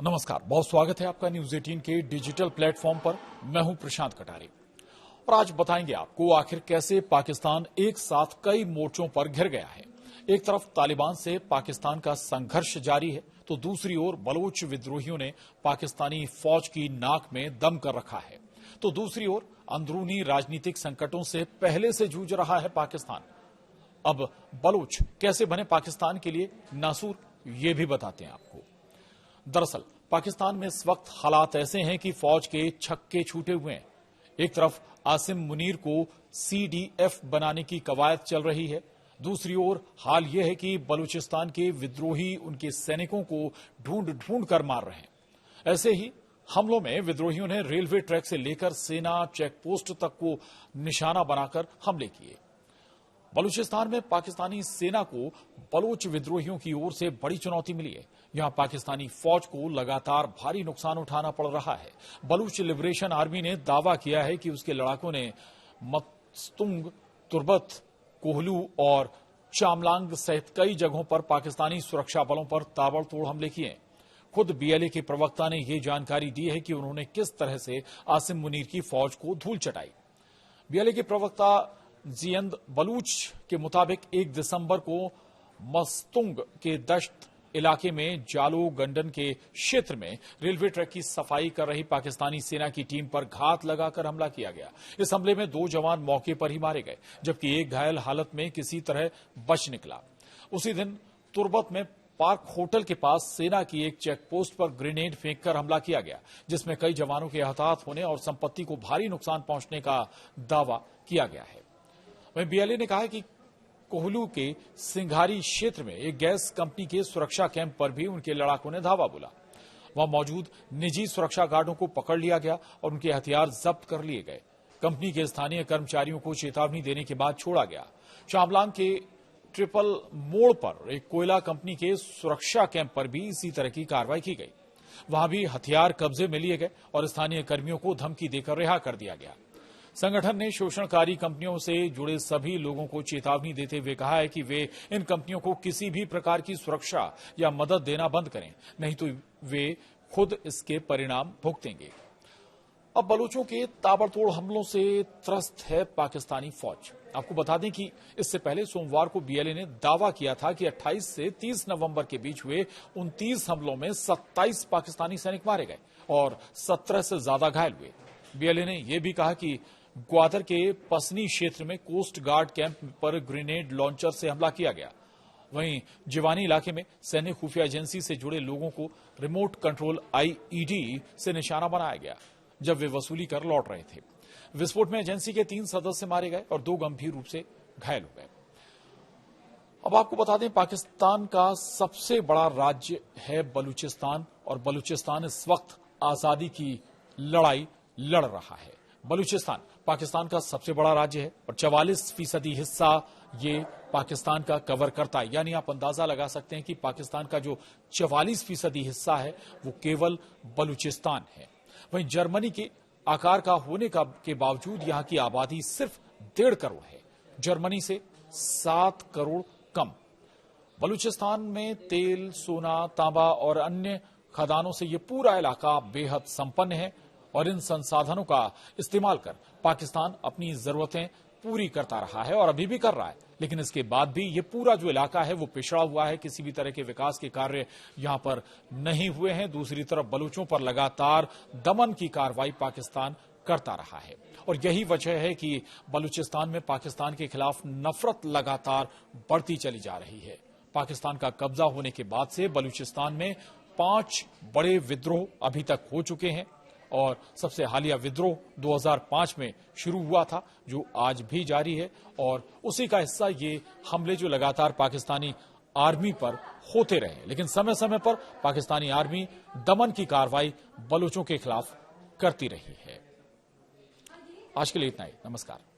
नमस्कार, बहुत स्वागत है आपका न्यूज 18 के डिजिटल प्लेटफॉर्म पर। मैं हूं प्रशांत कटारे और आज बताएंगे आपको आखिर कैसे पाकिस्तान एक साथ कई मोर्चों पर घिर गया है। एक तरफ तालिबान से पाकिस्तान का संघर्ष जारी है, तो दूसरी ओर बलोच विद्रोहियों ने पाकिस्तानी फौज की नाक में दम कर रखा है। तो दूसरी ओर अंदरूनी राजनीतिक संकटों से पहले से जूझ रहा है पाकिस्तान। अब बलोच कैसे बने पाकिस्तान के लिए नासूर, ये भी बताते हैं आपको। दरअसल पाकिस्तान में इस वक्त हालात ऐसे हैं कि फौज के छक्के छूटे हुए हैं। एक तरफ आसिम मुनीर को CDF बनाने की कवायद चल रही है, दूसरी ओर हाल यह है कि बलूचिस्तान के विद्रोही उनके सैनिकों को ढूंढ ढूंढ कर मार रहे हैं। ऐसे ही हमलों में विद्रोहियों ने रेलवे ट्रैक से लेकर सेना चेकपोस्ट तक को निशाना बनाकर हमले किए। बलूचिस्तान में पाकिस्तानी सेना को बलोच विद्रोहियों की ओर से बड़ी चुनौती मिली है। यहां पाकिस्तानी फौज को लगातार भारी नुकसान उठाना पड़ रहा है। बलूच लिबरेशन आर्मी ने दावा किया है कि उसके लड़ाकों ने मस्तुंग, तुर्बत, कोहलू और चामलांग सहित कई जगहों पर पाकिस्तानी सुरक्षा बलों पर ताबड़तोड़ हमले किए। खुद BLA के प्रवक्ता ने यह जानकारी दी है कि उन्होंने किस तरह से आसिम मुनीर की फौज को धूल चटाई। BLA के प्रवक्ता जियंद बलूच के मुताबिक 1 दिसंबर को मस्तुंग के दश्त इलाके में जालो गंडन के क्षेत्र में रेलवे ट्रैक की सफाई कर रही पाकिस्तानी सेना की टीम पर घात लगाकर हमला किया गया। इस हमले में 2 जवान मौके पर ही मारे गए, जबकि एक घायल हालत में किसी तरह बच निकला। उसी दिन तुर्बत में पार्क होटल के पास सेना की एक चेकपोस्ट पर ग्रेनेड फेंककर हमला किया गया, जिसमें कई जवानों के हताहत होने और संपत्ति को भारी नुकसान पहुंचने का दावा किया गया है। वहीं BLA ने कहा है कि कोहलू के सिंघारी क्षेत्र में एक गैस कंपनी के सुरक्षा कैंप पर भी उनके लड़ाकों ने धावा बोला। वहां मौजूद निजी सुरक्षा गार्डों को पकड़ लिया गया और उनके हथियार जब्त कर लिए गए। कंपनी के स्थानीय कर्मचारियों को चेतावनी देने के बाद छोड़ा गया। चामलांग के ट्रिपल मोड़ पर एक कोयला कंपनी के सुरक्षा कैंप पर भी इसी तरह की कार्रवाई की गई। वहां भी हथियार कब्जे में लिए गए और स्थानीय कर्मियों को धमकी देकर रिहा कर दिया गया। संगठन ने शोषणकारी कंपनियों से जुड़े सभी लोगों को चेतावनी देते हुए कहा है कि वे इन कंपनियों को किसी भी प्रकार की सुरक्षा या मदद देना बंद करें, नहीं तो वे खुद इसके परिणाम भुगतेंगे। अब बलूचों के ताबड़तोड़ हमलों से त्रस्त है पाकिस्तानी फौज। आपको बता दें कि इससे पहले सोमवार को BLA ने दावा किया था कि 28 से 30 नवंबर के बीच हुए 29 हमलों में 27 पाकिस्तानी सैनिक मारे गए और 17 से ज्यादा घायल हुए। BLA ने यह भी कहा कि ग्वादर के पसनी क्षेत्र में कोस्ट गार्ड कैंप पर ग्रेनेड लॉन्चर से हमला किया गया। वहीं जिवानी इलाके में सैन्य खुफिया एजेंसी से जुड़े लोगों को रिमोट कंट्रोल IED से निशाना बनाया गया जब वे वसूली कर लौट रहे थे। विस्फोट में एजेंसी के 3 सदस्य मारे गए और 2 गंभीर रूप से घायल हो गए। अब आपको बता दें, पाकिस्तान का सबसे बड़ा राज्य है बलूचिस्तान और बलूचिस्तान इस वक्त आजादी की लड़ाई लड़ रहा है। बलूचिस्तान पाकिस्तान का सबसे बड़ा राज्य है और 44% हिस्सा ये पाकिस्तान का कवर करता है। यानी आप अंदाजा लगा सकते हैं कि पाकिस्तान का जो 44% हिस्सा है वो केवल बलूचिस्तान है। वहीं जर्मनी के आकार का होने के बावजूद यहां की आबादी सिर्फ 1.5 करोड़ है, जर्मनी से 7 करोड़ कम। बलूचिस्तान में तेल, सोना, तांबा और अन्य खदानों से ये पूरा इलाका बेहद संपन्न है और इन संसाधनों का इस्तेमाल कर पाकिस्तान अपनी जरूरतें पूरी करता रहा है और अभी भी कर रहा है। लेकिन इसके बाद भी ये पूरा जो इलाका है वो पिछड़ा हुआ है, किसी भी तरह के विकास के कार्य यहां पर नहीं हुए हैं। दूसरी तरफ बलूचों पर लगातार दमन की कार्रवाई पाकिस्तान करता रहा है और यही वजह है कि बलूचिस्तान में पाकिस्तान के खिलाफ नफरत लगातार बढ़ती चली जा रही है। पाकिस्तान का कब्जा होने के बाद से बलूचिस्तान में 5 बड़े विद्रोह अभी तक हो चुके हैं और सबसे हालिया विद्रोह 2005 में शुरू हुआ था, जो आज भी जारी है और उसी का हिस्सा ये हमले जो लगातार पाकिस्तानी आर्मी पर होते रहे। लेकिन समय समय पर पाकिस्तानी आर्मी दमन की कार्रवाई बलूचों के खिलाफ करती रही है। आज के लिए इतना ही। नमस्कार।